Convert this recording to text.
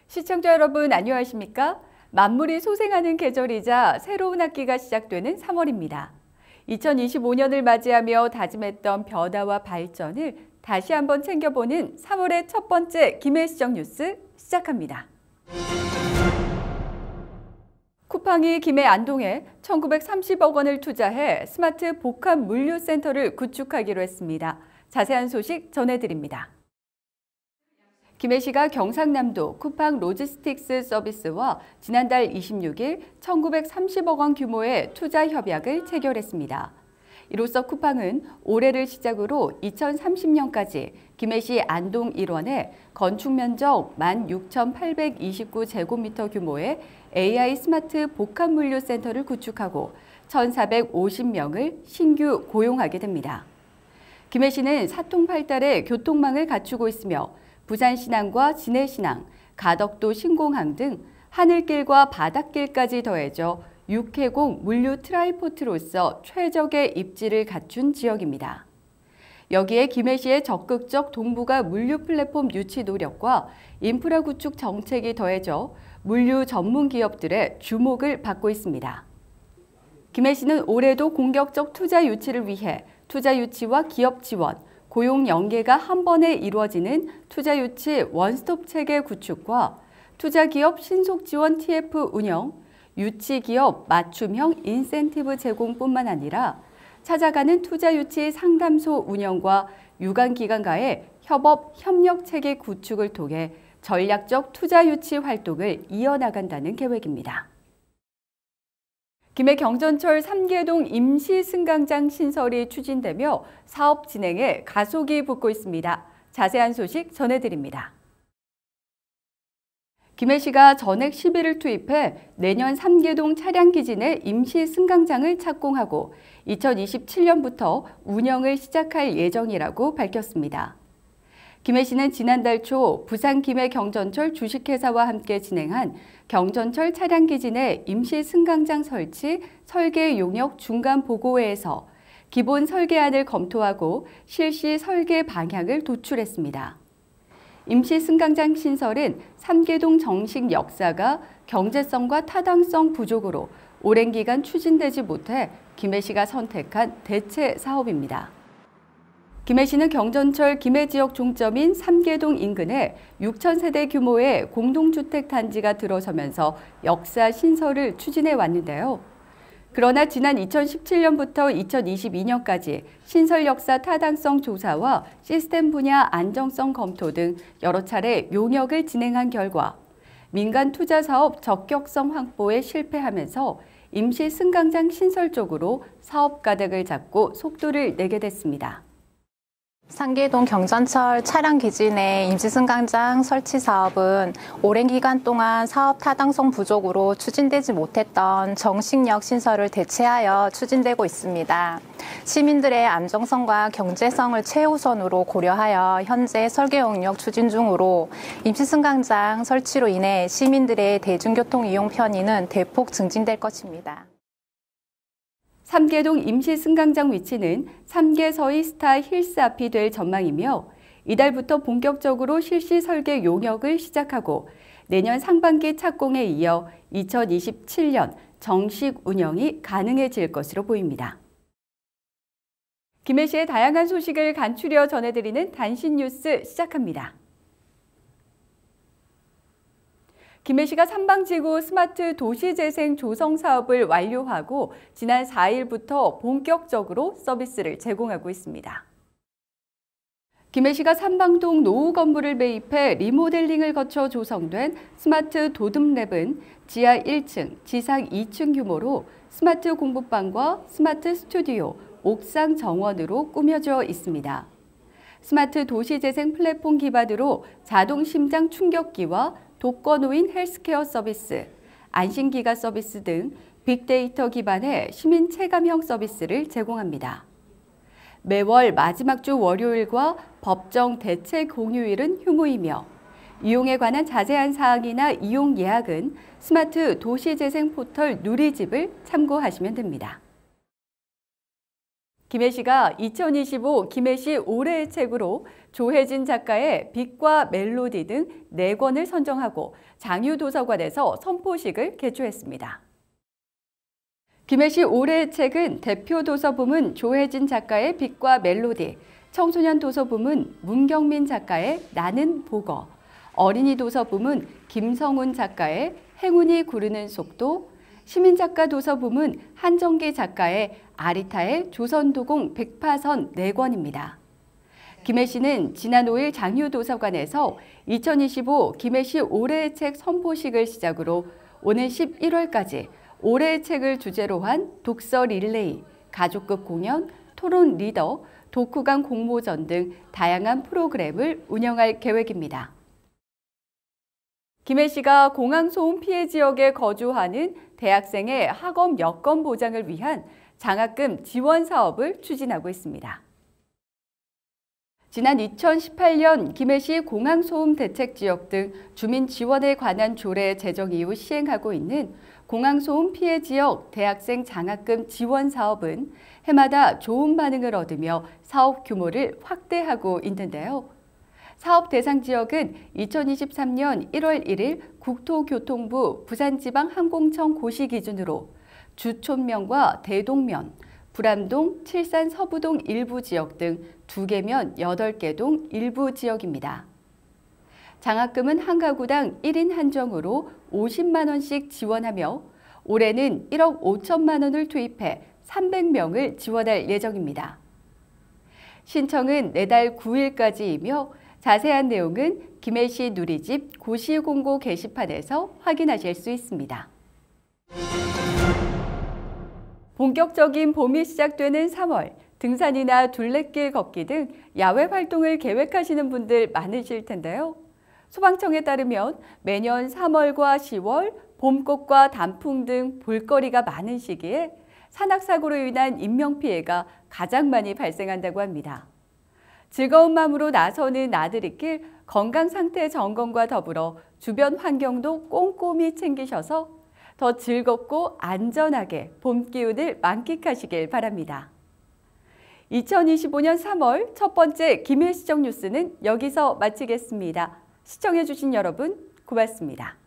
시청자 여러분 안녕하십니까? 만물이 소생하는 계절이자 새로운 학기가 시작되는 3월입니다. 2025년을 맞이하며 다짐했던 변화와 발전을 다시 한번 챙겨보는 3월의 첫 번째 김해시정 뉴스 시작합니다. 쿠팡이 김해 안동에 1,930억 원을 투자해 스마트 복합 물류센터를 구축하기로 했습니다. 자세한 소식 전해드립니다. 김해시가 경상남도 쿠팡 로지스틱스 서비스와 지난달 26일 1,930억 원 규모의 투자 협약을 체결했습니다. 이로써 쿠팡은 올해를 시작으로 2030년까지 김해시 안동 일원에 건축 면적 16,829제곱미터 규모의 AI 스마트 복합 물류센터를 구축하고 1,450명을 신규 고용하게 됩니다. 김해시는 사통팔달의 교통망을 갖추고 있으며 부산신항과 진해신항, 가덕도 신공항 등 하늘길과 바닷길까지 더해져 육해공 물류 트라이포트로서 최적의 입지를 갖춘 지역입니다. 여기에 김해시의 적극적 동북아 물류 플랫폼 유치 노력과 인프라 구축 정책이 더해져 물류 전문 기업들의 주목을 받고 있습니다. 김해시는 올해도 공격적 투자 유치를 위해 투자 유치와 기업 지원, 고용 연계가 한 번에 이루어지는 투자 유치 원스톱 체계 구축과 투자 기업 신속 지원 TF 운영, 유치 기업 맞춤형 인센티브 제공뿐만 아니라 찾아가는 투자 유치 상담소 운영과 유관기관과의 협업 협력 체계 구축을 통해 전략적 투자 유치 활동을 이어나간다는 계획입니다. 김해 경전철 3개동 임시 승강장 신설이 추진되며 사업 진행에 가속이 붙고 있습니다. 자세한 소식 전해드립니다. 김해시가 전액 시비를 투입해 내년 3개동 차량기지 내 임시 승강장을 착공하고 2027년부터 운영을 시작할 예정이라고 밝혔습니다. 김해시는 지난달 초 부산 김해 경전철 주식회사와 함께 진행한 경전철 차량기지 내 임시 승강장 설치 설계 용역 중간 보고회에서 기본 설계안을 검토하고 실시 설계 방향을 도출했습니다. 임시 승강장 신설은 3개동 정식 역사가 경제성과 타당성 부족으로 오랜 기간 추진되지 못해 김해시가 선택한 대체 사업입니다. 김해시는 경전철 김해 지역 종점인 3개동 인근에 6,000세대 규모의 공동주택 단지가 들어서면서 역사 신설을 추진해 왔는데요. 그러나 지난 2017년부터 2022년까지 신설 역사 타당성 조사와 시스템 분야 안정성 검토 등 여러 차례 용역을 진행한 결과 민간 투자 사업 적격성 확보에 실패하면서 임시 승강장 신설 쪽으로 사업 가닥을 잡고 속도를 내게 됐습니다. 3개동 경전철 차량 기지 내 임시승강장 설치 사업은 오랜 기간 동안 사업 타당성 부족으로 추진되지 못했던 정식역 신설을 대체하여 추진되고 있습니다. 시민들의 안정성과 경제성을 최우선으로 고려하여 현재 설계 용역 추진 중으로 임시승강장 설치로 인해 시민들의 대중교통 이용 편의는 대폭 증진될 것입니다. 3개동 임시 승강장 위치는 3개서의 스타 힐스 앞이 될 전망이며 이달부터 본격적으로 실시 설계 용역을 시작하고 내년 상반기 착공에 이어 2027년 정식 운영이 가능해질 것으로 보입니다. 김해시의 다양한 소식을 간추려 전해드리는 단신 뉴스 시작합니다. 김해시가 삼방지구 스마트 도시재생 조성 사업을 완료하고 지난 4일부터 본격적으로 서비스를 제공하고 있습니다. 김해시가 삼방동 노후 건물을 매입해 리모델링을 거쳐 조성된 스마트 도듬랩은 지하 1층, 지상 2층 규모로 스마트 공부방과 스마트 스튜디오, 옥상 정원으로 꾸며져 있습니다. 스마트 도시재생 플랫폼 기반으로 자동 심장 충격기와 독거노인 헬스케어 서비스, 안심기가 서비스 등 빅데이터 기반의 시민 체감형 서비스를 제공합니다. 매월 마지막 주 월요일과 법정 대체 공휴일은 휴무이며 이용에 관한 자세한 사항이나 이용 예약은 스마트 도시재생 포털 누리집을 참고하시면 됩니다. 김해시가 2025 김해시 올해의 책으로 조혜진 작가의 빛과 멜로디 등 4권을 선정하고 장유도서관에서 선포식을 개최했습니다. 김해시 올해의 책은 대표 도서부문 조혜진 작가의 빛과 멜로디, 청소년 도서부문 문경민 작가의 나는 보거, 어린이 도서부문 김성훈 작가의 행운이 구르는 속도, 시민작가 도서부문 한정기 작가의 아리타의 조선도공 백파선 4권입니다. 김해시는 지난 5일 장유도서관에서 2025 김해시 올해의 책 선포식을 시작으로 오는 11월까지 올해의 책을 주제로 한 독서 릴레이, 가족극 공연, 토론 리더, 독후감 공모전 등 다양한 프로그램을 운영할 계획입니다. 김해시가 공항소음 피해 지역에 거주하는 대학생의 학업 여건 보장을 위한 장학금 지원 사업을 추진하고 있습니다. 지난 2018년 김해시 공항소음 대책지역 등 주민 지원에 관한 조례 제정 이후 시행하고 있는 공항소음 피해 지역 대학생 장학금 지원 사업은 해마다 좋은 반응을 얻으며 사업 규모를 확대하고 있는데요. 사업 대상 지역은 2023년 1월 1일 국토교통부 부산지방항공청 고시 기준으로 주촌면과 대동면, 불암동, 칠산 서부동 일부 지역 등 2개면 8개 동 일부 지역입니다. 장학금은 한 가구당 1인 한정으로 50만 원씩 지원하며 올해는 1억 5천만 원을 투입해 300명을 지원할 예정입니다. 신청은 내달 9일까지이며 자세한 내용은 김해시 누리집 고시공고 게시판에서 확인하실 수 있습니다. 본격적인 봄이 시작되는 3월, 등산이나 둘레길 걷기 등 야외 활동을 계획하시는 분들 많으실 텐데요. 소방청에 따르면 매년 3월과 10월, 봄꽃과 단풍 등 볼거리가 많은 시기에 산악사고로 인한 인명피해가 가장 많이 발생한다고 합니다. 즐거운 마음으로 나서는 나들이길 건강상태 점검과 더불어 주변 환경도 꼼꼼히 챙기셔서 더 즐겁고 안전하게 봄 기운을 만끽하시길 바랍니다. 2025년 3월 첫 번째 김해시청 뉴스는 여기서 마치겠습니다. 시청해주신 여러분 고맙습니다.